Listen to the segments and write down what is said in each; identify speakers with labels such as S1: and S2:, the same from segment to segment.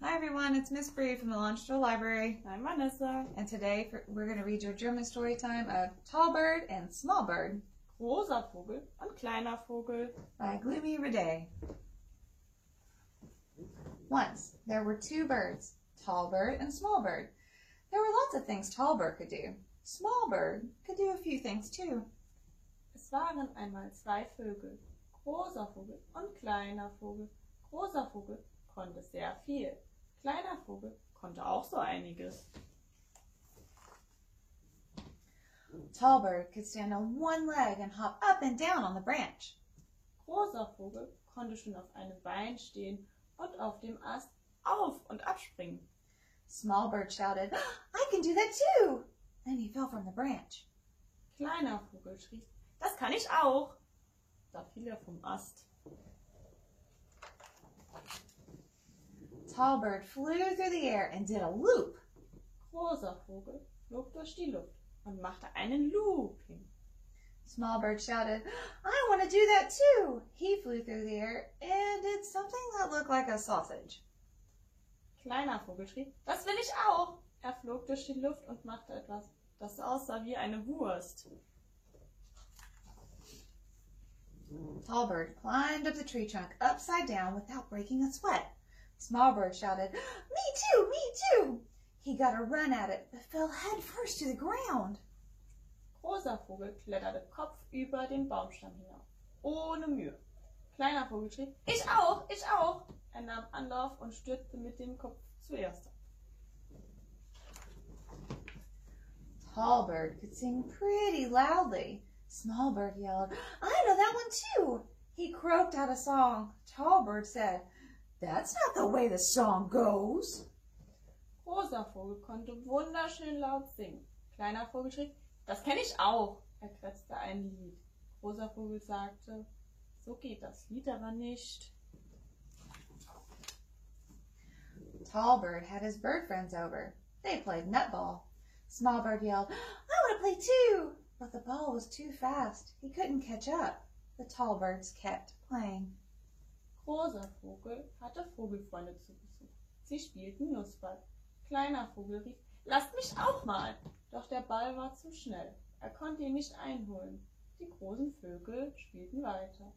S1: Hi everyone, it's Miss Bree from the Launchville Library.
S2: I'm Vanessa.
S1: And today we're going to read your German story time of Tall Bird and Small Bird.
S2: Großer Vogel und kleiner Vogel.
S1: By Gloomy Raday. Once there were two birds, Tall Bird and Small Bird. There were lots of things Tall Bird could do. Small Bird could do a few things too.
S2: Es waren einmal zwei Vögel, großer Vogel und kleiner Vogel. Großer Vogel konnte sehr viel. Kleiner Vogel konnte auch so einiges.
S1: Tall Bird could stand on one leg and hop up and down on the branch.
S2: Großer Vogel konnte schon auf einem Bein stehen und auf dem Ast auf und abspringen.
S1: Small Bird shouted, "I can do that too!" Then he fell from the branch.
S2: Kleiner Vogel schrie, das kann ich auch. Da fiel er vom Ast.
S1: Tall Bird flew through the air and did a loop.
S2: Großer Vogel flog durch die Luft und machte einen Looping.
S1: Small Bird shouted, "I want to do that too!" He flew through the air and did something that looked like a sausage.
S2: Kleiner Vogel schrie, das will ich auch. Er flog durch die Luft und machte etwas, das aussah wie eine Wurst.
S1: Tall Bird climbed up the tree trunk upside down without breaking a sweat. Small Bird shouted, "Me too, me too!" He got a run at it, but fell head first to the ground.
S2: Großer Vogel kletterte kopfüber den Baumstamm hinauf, ohne Mühe. Kleiner Vogel schrie, ich auch, ich auch. Er nahm Anlauf und stürzte mit dem Kopf zuerst ab.
S1: Tall Bird could sing pretty loudly. Small Bird yelled, "I know that one too!" He croaked out a song. Tall Bird said, "That's not the way the song goes."
S2: Großer Vogel konnte wunderschön laut singen. Kleiner Vogel schrie, das kenne ich auch. Er krächzte ein Lied. Großer Vogel sagte, so geht das Lied aber nicht.
S1: Tall Bird had his bird friends over. They played netball. Small Bird yelled, "I want to play too!" But the ball was too fast. He couldn't catch up. The tall birds kept playing.
S2: Großer Vogel hatte Vogelfreunde zu Besuch. Sie spielten Nussball. Kleiner Vogel rief, lasst mich auch mal. Doch der Ball war zu schnell. Er konnte ihn nicht einholen. Die großen Vögel spielten weiter.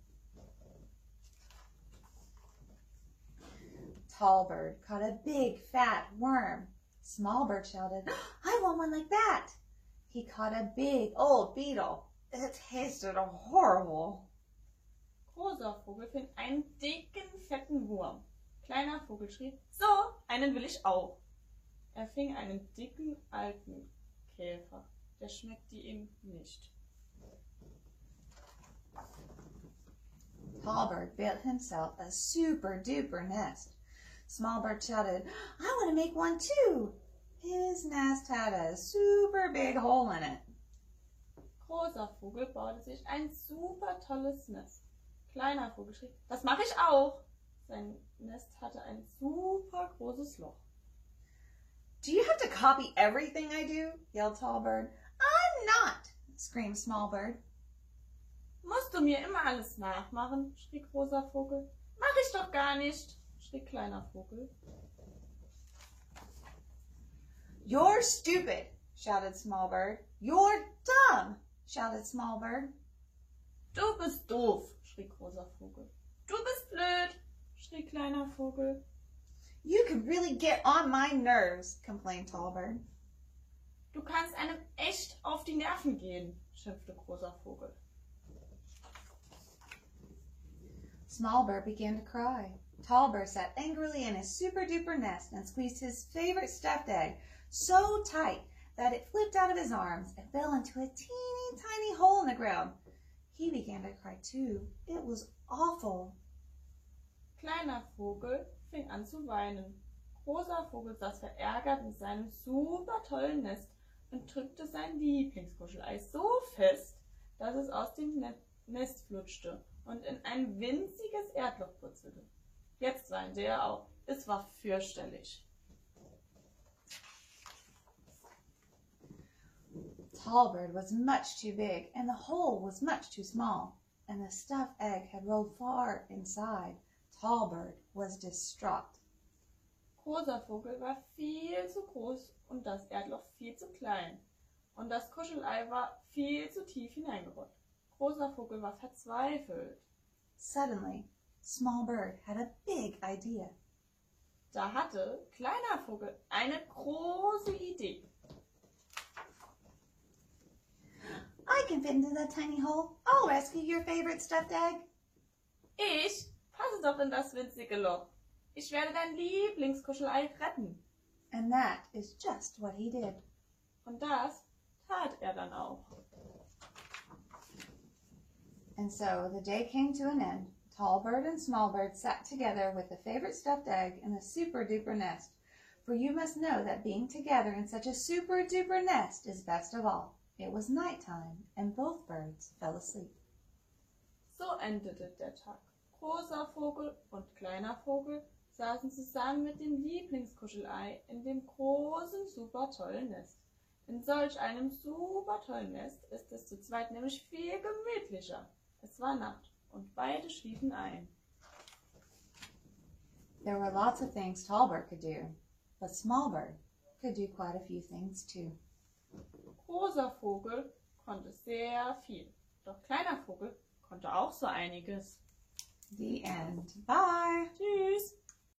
S1: Tall Bird caught a big fat worm. Small Bird shouted, "I want one like that." He caught a big old beetle. It tasted horrible.
S2: Großer Vogel fing einen dicken, fetten Wurm. Kleiner Vogel schrie, so, einen will ich auch. Er fing einen dicken, alten Käfer. Der schmeckte ihm nicht.
S1: Tall Bird built himself a super duper nest. Small Bird shouted, "I want to make one too." His nest had a super big hole in it.
S2: Großer Vogel baute sich ein super tolles Nest. Kleiner Vogel schrie, das mache ich auch. Sein Nest hatte ein super großes Loch.
S1: "Do you have to copy everything I do?" yelled Tall Bird. "I'm not," screamed Small Bird.
S2: Musst du mir immer alles nachmachen, schrie Großer Vogel. Mach ich doch gar nicht, schrie Kleiner Vogel.
S1: "You're stupid," shouted Small Bird. "You're dumb," shouted Small Bird.
S2: Du bist doof, schrie Großer Vogel. Du bist blöd, schrie Kleiner Vogel.
S1: "You can really get on my nerves," complained Tall Bird.
S2: Du kannst einem echt auf die Nerven gehen, schimpfte Großer Vogel.
S1: Small Bird began to cry. Tall Bird sat angrily in his super duper nest and squeezed his favorite stuffed egg so tight that it flipped out of his arms and fell into a teeny tiny hole in the ground. He began to cry too. It was awful.
S2: Kleiner Vogel fing an zu weinen. Großer Vogel saß verärgert in seinem super tollen Nest und drückte sein Lieblingskuschelei so fest, dass es aus dem Nest flutschte und in ein winziges Erdloch purzelte. Jetzt weinte er auch. Es war fürchterlich.
S1: Tall Bird was much too big, and the hole was much too small, and the stuffed egg had rolled far inside. Tall Bird was distraught.
S2: Großer Vogel war viel zu groß und das Erdloch viel zu klein. Und das Kuschelei war viel zu tief hineingerutscht. Großer Vogel war verzweifelt.
S1: Suddenly, Small Bird had a big idea.
S2: Da hatte Kleiner Vogel eine große Idee.
S1: I can fit into that tiny hole. I'll rescue your favorite stuffed egg.
S2: Ich passe doch in das winzige Loch. Ich werde dein Lieblingskuschelei retten.
S1: And that is just what he did.
S2: Und das tat er dann auch.
S1: And so the day came to an end. Tall Bird and Small Bird sat together with the favorite stuffed egg in the super-duper nest. For you must know that being together in such a super-duper nest is best of all. It was nighttime, and both birds fell asleep.
S2: So endete der Tag. Großer Vogel und Kleiner Vogel saßen zusammen mit dem Lieblingskuschelei in dem großen, super tollen Nest. In solch einem super tollen Nest ist es zu zweit nämlich viel gemütlicher. Es war Nacht und beide schliefen ein.
S1: There were lots of things Tall Bird could do, but Small Bird could do quite a few things too.
S2: Großer Vogel konnte sehr viel, doch Kleiner Vogel konnte auch so einiges.
S1: The end. Bye.
S2: Tschüss!